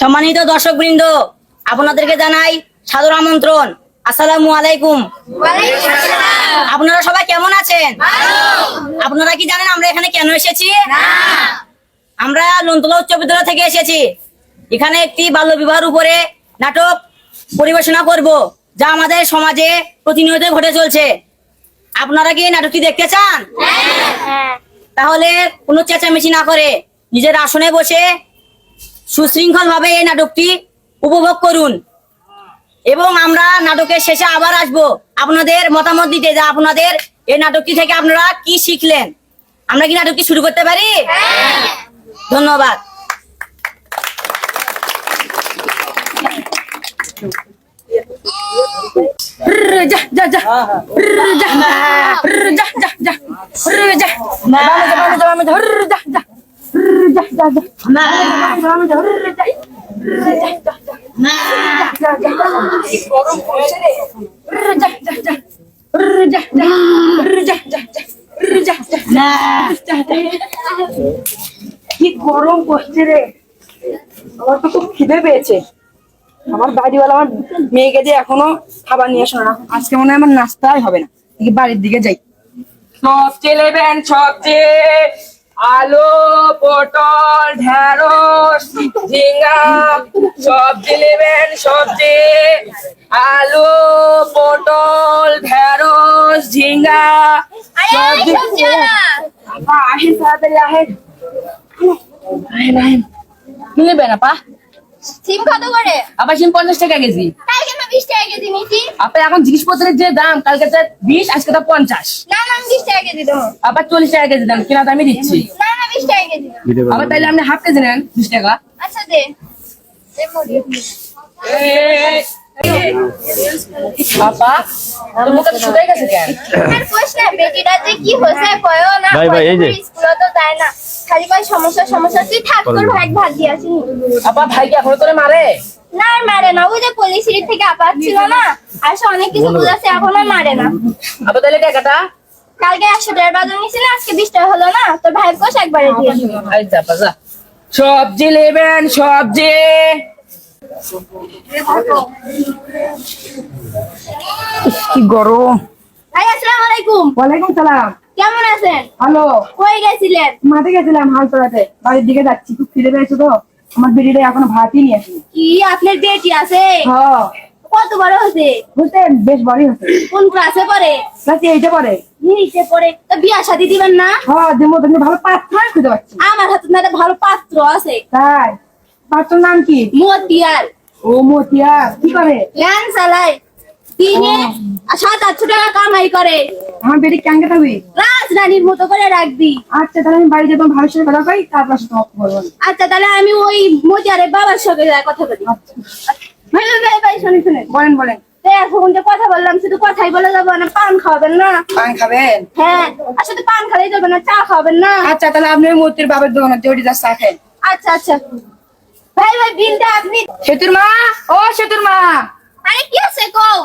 সম্মানিত দর্শকবৃন্দ, আপনাদেরকে জানাই সাদর আমন্ত্রণ। আসসালামু আলাইকুম। আপনারা সবাই কেমন আছেন? আপনারা কি জানেন আমরা এখানে কেন এসেছি? আমরা লন্তলা উচ্চ বিদ্যালয় থেকে এসেছি। এখানে একটি বাল্য বিবাহের উপরে নাটক পরিবেশনা করব, যা আমাদের সমাজে প্রতিনিয়ত ঘটে চলছে। আপনারা কি নাটকটি দেখতে চান? তাহলে কোনো চেঁচামেচি না করে নিজের আসনে বসে সুশৃঙ্খল ভাবে এই নাটকটি উপভোগ করুন, এবং আমরা নাটকের শেষে আবার আসব আপনাদের মতামত দিতে, যে আপনাদের এই নাটকটি থেকে আপনারা কি শিখলেন। আমরা কি নাটকটি শুরু করতে পারি? ধন্যবাদ। কি গরম পড়ছে রে, আমার তো খুব খিদে পেয়েছে। আমার বাড়িওয়ালা আমার মেয়েকে দিয়ে এখনো খাবার নিয়ে আসো না। আজকে মনে হয় আমার নাস্তাই হবে না, বাড়ির দিকে যাই। সবচেয়ে নেবেন, সবচেয়ে আলু, পটল, ঢেঁড়স, ঝিঙ্গা। সবজি নেবেন, সবজি আলু, পটল, ঢেঁড়স, ঝিঙ্গা। আহেন তাড়াতাড়ি আহেন। কি নেবেন আপা? সিম কত করে? আপা সিম 50 টাকা কেজি। কালকে না 20 টাকা কেজি নিয়েছি। আপা এখন জিনিসপত্রের যে দাম, কালকে 20, আজকে 50। না না, আমি 20 টাকা কেজি দেবো। আপা 40 টাকা কেজি দাম, কিনা দামই দিচ্ছি। না না, 20 টাকা কেজি দাও। আপা তাইলে আপনি হাফ কেজি নেন 20 টাকা। আচ্ছা দে। আপা তোমাকে তো শুকাই গেছে কেন? আর কোশ না, বেটিটা যে কি হয়েছে কয়ও না। ভাই, এই যে। স্কুলে তো যায় না, খালি কয় সমস্যা। তুই থাক, তোর ভাই ভাত দিয়ে আসিনি। আপা ভাই কি এখনো তোরে মারে? না আর মারে না, ওই যে পুলিশের থেকে আপাত ছিল না, আর সে অনেক কিছু বুঝাচ্ছে, এখন আর মারে না। আপা তাইলে টাকাটা কালকে 100 টাকার বাজার নিয়েছিল, আজকে 20 টাকা হলো না, তোর ভাই কোশ একবারে দিয়ে আসি। আচ্ছা আপা যা। সবজি নেবেন, সবজি। কি গরম। ভাই আসসালামু আলাইকুম। ওয়ালাইকুম সালাম। কেমন আছেন? হ্যালো, কই গেছিলেন? মাঠে গেছিলাম হাল তোলাতে, বাড়ির দিকে যাচ্ছি। খুব খিদে পেয়েছে তো, আমার বেরিয়ে এখনো ভাতই নিয়ে আসিনি। কি আপনার বেটি আছে? হ্যাঁ, কত বড় হয়েছে? বুঝলেন বেশ বড়ই হচ্ছে। কোন ক্লাসে পড়ে? রাতে এইটা পরে। নিচে পড়ে। তো বিয়া শাদী দিবেন না? হ্যাঁ দেবো, তুমি ভালো পাত্র খুঁজে পাচ্ছি। আমার হাতে না একটা ভালো পাত্র আছে। তাই? পাত্রর নাম কি? মতিয়ার। ও মতিয়া, কি করে? ল্যান চালায়, দিনে 700-800 টাকা কামাই করে। আমার বেটি ক্যাঙ্গে থাকবি। রাজরানীর মতো করে রাখবি। আচ্ছা তাহলে আমি বাড়ি যেতাম, ভাবির সাথে কথা কই, তারপর তোমাকে বলবো। আচ্ছা তাহলে আমি ওই মতিয়ারের বাবার সঙ্গে যাই কথা বলি। ভাই শুনে বলেন বলেন। এখন যে কথা বললাম, শুধু কথাই বলে যাবো না, পান খাওয়াবেন না? পান খাবেন? হ্যাঁ, আর শুধু পান খালেই যাবে না, চা খাওয়াবেন না? আচ্ছা তাহলে আপনি ওই মূর্তির বাবার দোকানে জড়ি যা চা খান। আচ্ছা ভাই বিলটা আপনি। সেতুর মা, ও সেতুর মা, আরে কি আছে কও?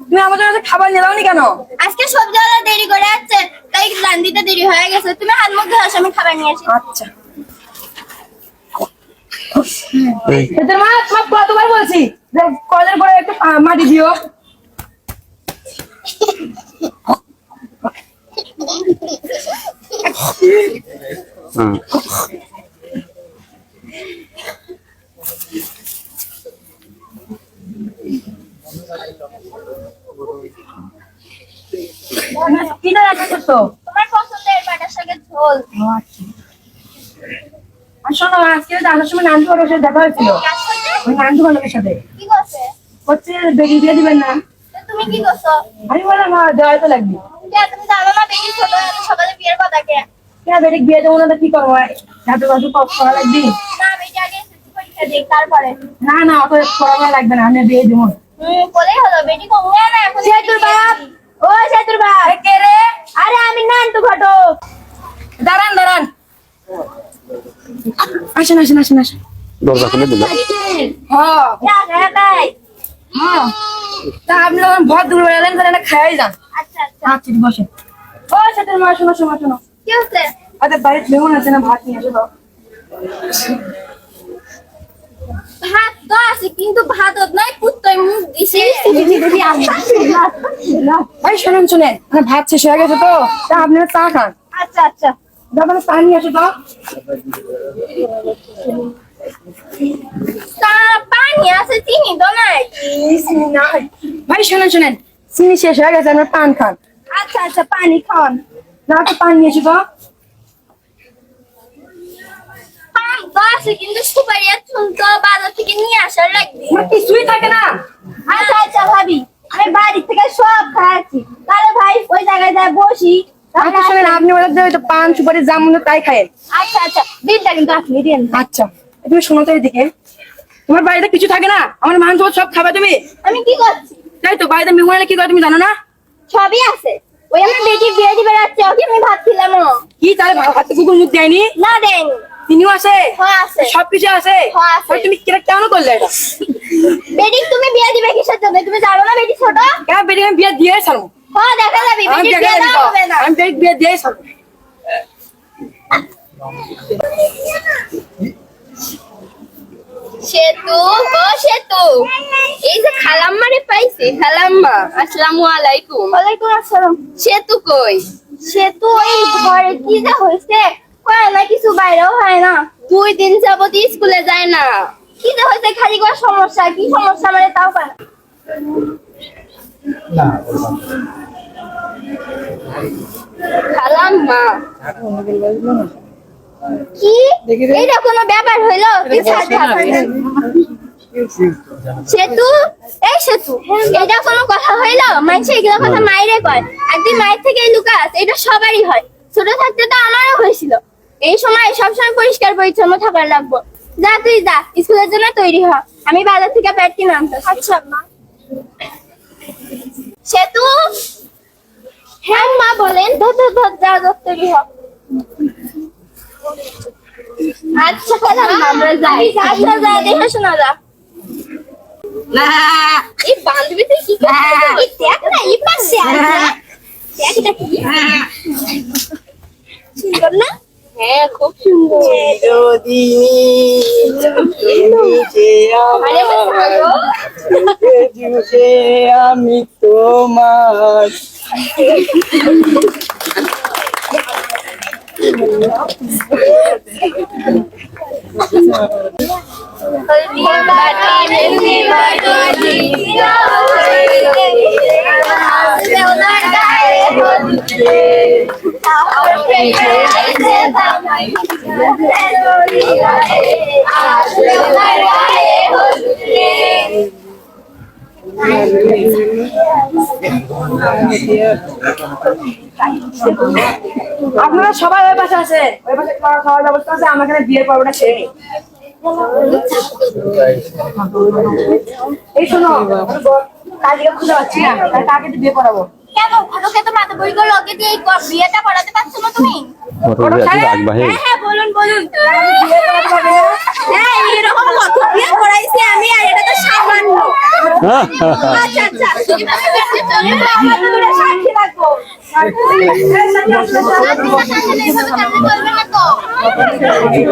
তুমি আমাদের কাছে খাবার নিলাও নি কেন? আজকে সবজিওয়ালা দেরি করে আসছে, তাই রান্দিতে দেরি হয়ে গেছে। তুমি হাত মুখ ধোয়ার সময় খাবার নিয়ে আসি। আচ্ছা সেতুর মা, তোমার কতবার বলছি যে কলের পরে একটু মাটি দিও। কিনা রাখা করতো? তোমার পছন্দের বাটার শাকের ঝোল। আর শোনো, আজকে আসার সময় নান্টু বাবার সাথে দেখা হয়েছিল। ওই নান্টু বাবার সাথে কি করছে? হচ্ছে বেরিয়ে দিয়ে দিবেন না। তো তুমি কি করছো? আমি বললাম হ্যাঁ দেওয়া তো লাগবে। তুমি জানো না বেটি ছোট, এত সকালে বিয়ের কথা কে? বেটি বিয়ে দেবো না তো কি করবো? ঝাঁটু বাজু করা লাগবে না, বেটি আগে SSC পরীক্ষা দিক, তারপরে। না অত করা লাগবে না, আমি বিয়ে দেবো। বলেই হলো, বেটি কমবে না এখন। সেতুর বাপ, ও সেতুর বাপ। কে রে? আরে আমি নান্টু ঘটক। দাঁড়ান আসেন। দরজা খুলে দিল। হ্যাঁ একাই। তা আপনি যখন ভর দূর এলেন তাহলে খাই যান। আচ্ছা আচ্ছা বসেন। ও সেতুর মা, শোনো। কি হচ্ছে? আচ্ছা বাড়ির মেহমান আছে না, ভাত নিয়ে আসো তো। আছে কিন্তু ভাতত নাই পুত্তই মুখ দিছে। ভাই শোনেন শোনেন, আমার ভাত শেষ হয়ে গেছে তো, তা আপনারা চা খান। আচ্ছা আচ্ছা আপনারা চা নিয়ে আসো তো। তা পানি আছে চিনি তো নাই? ভাই শোনেন শোনেন, চিনি শেষ হয়ে গেছে, আপনারা পান খান। আচ্ছা আচ্ছা পানি খান। না তো পান নিয়ে এসো তো। পান তো আছে কিন্তু সুপারি চুল তো বাজার থেকে নিয়ে আসার লাগবে। আমার কিছুই থাকে না। আচ্ছা আচ্ছা ভাবি, আমি বাড়ি থেকে সব খাচ্ছি, তাহলে ভাই ওই জায়গায় যায় বসি। আচ্ছা শোনেন, আপনি ওদের যে ওই তো পান সুপারি যা মনে তাই খায়েন। আচ্ছা আচ্ছা দিনটা কিন্তু আপনি দিন। আচ্ছা তুমি শোনো তো এদিকে, তোমার বাড়িতে কিছু থাকে না, আমার মাংস সব খাবে তুমি। আমি কি করছি? তাই তো, বাড়িতে মেহমানে কি করে তুমি জানো না? সবই আছে। ওই আমার বেটি বিয়ে দিবে রাখছে, ওকে আমি ভাত খেলাম। কি তাহলে হাতে কুকুর মুখ দেয়নি? না দেয়নি। তিনিও আছে, হ্যাঁ আছে। সবকিছু আছে। হ্যাঁ আছে। তাহলে তুমি কেন করলে এটা? বেটি তুমি বিয়ে দিবে কিসের জন্য? তুমি জানো না বেটি ছোট? কেন বেটি আমি বিয়ে দিয়ে ছাড়বো? হ্যাঁ দেখা যাবে, আমি বেটির দেখে বিয়ে যাবি দেওয়া তো। হবে না। আমি বেটি বিয়ে দিয়ে ছাড়বো। সেতু ও সেতু, এই যে খালাম্মারে পাইছি। খালাম্মা আসসালামু আলাইকুম। ওয়ালাইকুম আসসালাম। সেতু কই? সেতু ওই ঘরে কি যা হয়েছে, কয় না কিছু বাইরেও হয় না। 2 দিন যাবত স্কুলে যায় না। কি যে হয়েছে খালি কোনো সমস্যা, কি সমস্যা মানে তাও পায় না। খালাম্মা কি এটা কোনো ব্যাপার হইলো? তুই ছাড় ছাড়। সেতু এই সেতু, এটা কোনো কথা হইলো? মানুষ এগুলো কথা মাইরে কয়, একদিন মায়ের থেকে লুকাস, এটা সবারই হয়। ছোট থাকতে তো আমারও হয়েছিল। এই সময় সবসময় পরিষ্কার পরিচ্ছন্ন থাকার লাগবো। যা তুই যা, স্কুলের জন্য তৈরি হ, আমি বাজার থেকে প্যাড কিনে আনতে। আচ্ছা মা। সেতু হ্যাঁ মা বলেন। ধর ধর ধর, যা যা তৈরি হ। আচ্ছা আমরা যাই। আচ্ছা যা, দেখে শোনা যা। এই বান্ধবী তুই কি করছিস? দেখ না এই পাশে আছে, দেখ এটা কি সুন্দর না? হ্যাঁ খুব সুন্দর। আরে ভালো। আমি তোমার আপনারা সবাই ওই পাশে আছে, ওই পাশে খাওয়ার ব্যবস্থা আছে, আমার এখানে বিয়ের পর্বটা ছেড়ে নেই। এই শোনো, কাজকে খুঁজে পাচ্ছি না, তাকে তো বিয়ে করাবো। কেন ওকে তো মাথা বই করে লগে দিয়ে এই বিয়েটা করাতে পারছো না তুমি? হ্যাঁ হ্যাঁ বলুন বলুন। হ্যাঁ এরকম কত বিয়ে করাইছি আমি, আর এটা তো সামান্য। আচ্ছা আচ্ছা এভাবে করতে চলে তো আমার দুটো সাক্ষী রাখবো।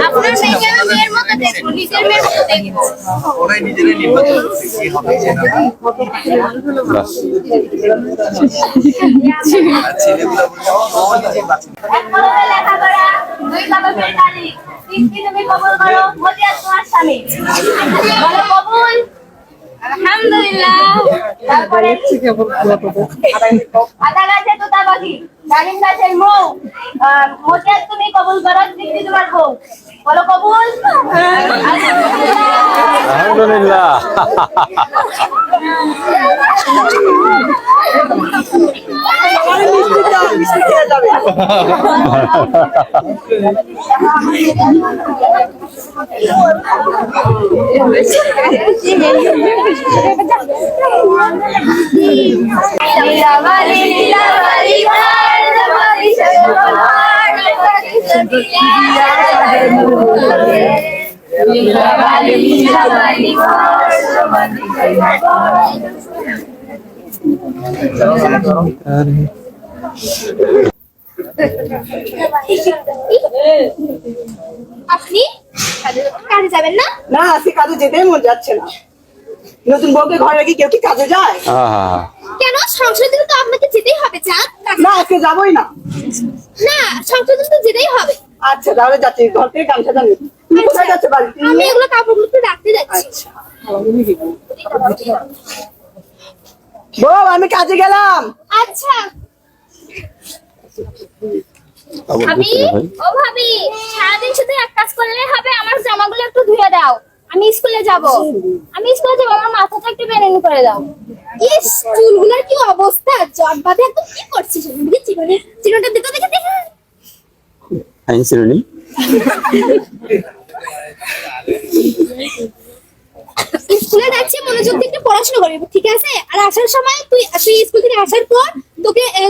আপনার মেয়েকে আমি মেয়ের মতো দেখবো, নিজের মেয়ের মতো দেখবো। ওরাই নিজেরাই নির্বাচন করছে কি হবে যে না আর ছেলেগুলো ও নিজে বাঁচে এক কলমে লেখাপড়া, 2 কলমের কালি, 3 তুমি কবুল করো, মতি আর তোমার স্বামী। বলো কবুল। আলহামদুলিল্লাহ। তারপরে আদা গাছে তোতা পাখি, ডালিম গাছের মৌ, মতি আর তুমি কবুল করো, 3 তোমার বউ। বলো কবুল। আলহামদুলিল্লাহ। আপনি কাজে যাবেন না? না, আজকে কাজে যেতেই মন যাচ্ছে না। নতুন বউকে ঘরে রেখে কেউ কি কাজে যায়? আহা কেন সংসারের দিনে তো আপনাকে যেতেই হবে চাঁদ। না, আজকে যাবোই না। না সংসারের দিনে তো যেতেই হবে। আচ্ছা তাহলে যাচ্ছি, ঘর থেকে গামছা জানি। তুমি কোথায় যাচ্ছে বাড়িতে? আমি এগুলো কাপড়গুলো একটু রাখতে যাচ্ছি। আচ্ছা বউ, আমি কাজে গেলাম। আচ্ছা আবার ভাবি, বুঝতে ভাই ও ভাবি, সারাদিন শুধু এক কাজ করলে হবে, আমার জামাগুলো একটু ধুয়ে দাও। আমি স্কুলে যাব, আমার মাথাটা একটু বেরেনি করে দাও। ইস, চুলগুলোর কি অবস্থা, জট বাঁধে একদম। কি করছিস? চিরুনিটা দিতে দেখে দেখে। আইন শ্রেণী স্কুলে যাচ্ছি, মনোযোগ দিয়ে একটু পড়াশোনা করবি, ঠিক আছে? আর আসার সময় তুই স্কুল থেকে আসার পর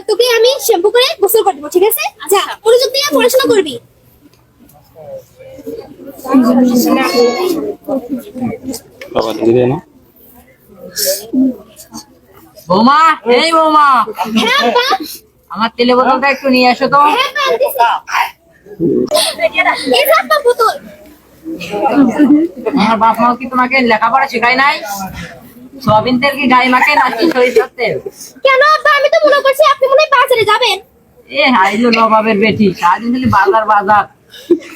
তোকে আমি শ্যাম্পু করে গোসল করে দেবো, ঠিক আছে? যা, মনোযোগ দিয়ে পড়াশোনা করবি। বাবা দিদি না বৌমা, এই বৌমা, হ্যাঁ আব্বা, আমার তেলে বোতলটা একটু নিয়ে এসো তো। হ্যাঁ আব্বা, আনতেছি। এই যে আব্বা বোতল। আমার বাপ মাও কি তোমাকে লেখাপড়া শেখায় নাই? সয়াবিন তেল কি গায়ে মাখে নাকি সরিষার তেল? কেন আব্বা, আমি তো মনে করছি আপনি মনে হয় বাজারে যাবেন। এ হাইলো নবাবের বেটি, সারাদিন খালি বাজার বাজার।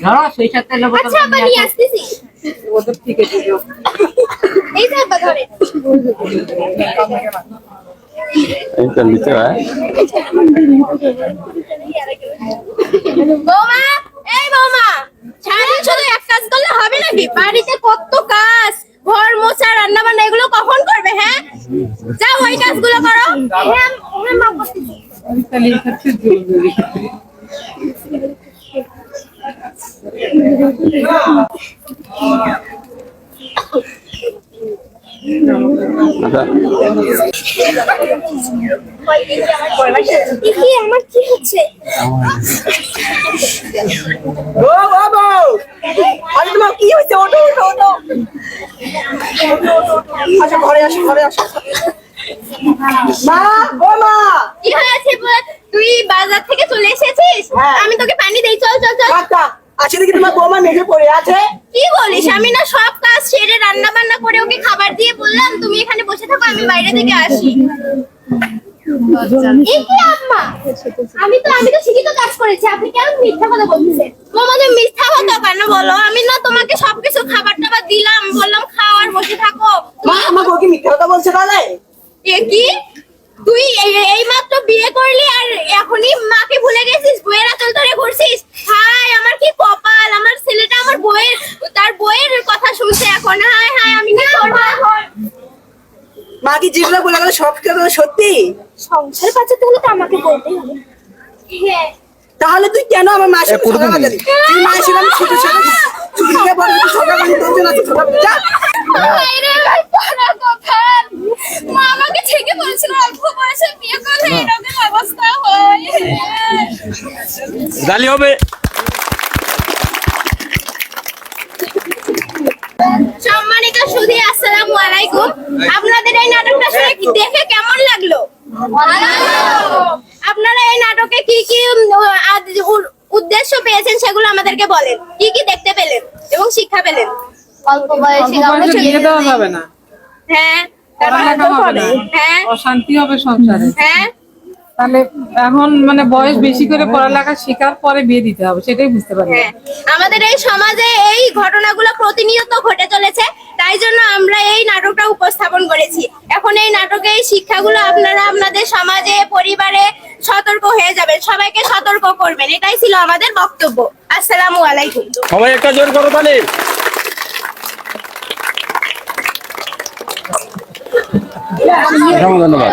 ধরো সরিষার তেলের বোতল আচ্ছা আব্বা, নিয়ে আসতেছি। এই যে আব্বা ধরে। এইটা নিতে হয় বৌমা, এই বৌমা, সারাদিন শুধু এক কাজ করলে হবে নাকি? বাড়িতে কত কাজ, ঘর মোছা, রান্না বান্না, এগুলো কখন করবে? হ্যাঁ, যাও ওই কাজগুলো করো। হ্যাঁ হ্যাঁ মা, করতেছি। আচ্ছা কি আমার কি হচ্ছে? বউ, আরে তোমার কি হয়েছে? ওঠো ওঠো ওঠো। আচ্ছা ঘরে আসো, ঘরে আসো। মা, ও মা, কি হয়েছে বল? তুই বাজার থেকে চলে এসেছিস? হ্যাঁ। আমি তোকে পানি দেই, চল চল চল। আচ্ছা আজকে দেখি তোমার বৌমা মেঘে পড়ে আছে। কি বলিস? আমি না সব কাজ সেরে রান্না বান্না করে ওকে খাবার দিয়ে বললাম তুমি এখানে বসে থাকো, আমি বাইরে থেকে আসি। এ কি আম্মা? আমি তো ঠিকই তো কাজ করেছি, আপনি কেন মিথ্যা কথা বলতেছেন? তোমাদের মিথ্যা কথা কেন বলো? আমি না তোমাকে সবকিছু খাবার টাবার দিলাম, বললাম খাও আর বসে থাকো। মা, আমার বউ কি মিথ্যা কথা বলছে তাহলে? এ কি? তুই এই মাত্র বিয়ে করলি আর এখনই মাকে ভুলে গেছিস, বইয়ের আঁচল ধরে ঘুরছিস? হায় আমার কি কপাল, আমার ছেলেটা আমার তার বইয়ের কথা শুনছে এখন। হায় হায়, আমি কি করবো এখন? মা কি যেগুলো বলে গেল সব কথা সত্যি? সংসার বাঁচাতে হলে তো আমাকে বলতেই হবে। হ্যাঁ, তাহলে তুই কেন আমার মায়ের সাথে ঝগড়া করলি? তুই মায়ের সাথে আমি ছুটে ছুটে ছুটে বলে ঝগড়া করলি, তোর জন্য এত ঝগড়া করলি? যা। বাইরে ভাই তোরা কোথায়? মা আমাকে থেকে বলছিল অল্প বয়সে বিয়ে করলে এরকম অবস্থা হয়। গালি হবে সম্মানিত সুধী, আসসালামু আলাইকুম। আপনাদের এই নাটকটা শুনে দেখে কেমন লাগলো? আপনারা এই নাটকে কি কি উদ্দেশ্য পেয়েছেন সেগুলো আমাদেরকে বলেন। কি কি দেখতে পেলেন এবং শিক্ষা পেলেন? অল্প বয়সে বিয়ে দেওয়া যাবে না, হ্যাঁ, পড়ালেখা হবে না, হ্যাঁ, অশান্তি হবে সংসারে। হ্যাঁ। তাহলে এখন মানে বয়স বেশি করে পড়ালেখা শেখার পরে বিয়ে দিতে হবে, সেটাই বুঝতে পারি। হ্যাঁ, আমাদের এই সমাজে এই ঘটনাগুলো প্রতিনিয়ত ঘটে চলেছে, তাই জন্য আমরা এই নাটকটা উপস্থাপন করেছি। এখন এই নাটকে এই শিক্ষাগুলো আপনারা আপনাদের সমাজে, পরিবারে সতর্ক হয়ে যাবেন, সবাইকে সতর্ক করবেন। এটাই ছিল আমাদের বক্তব্য। আসসালামু আলাইকুম। সবাই একটা জোর করো তাহলে। ধন্যবাদ।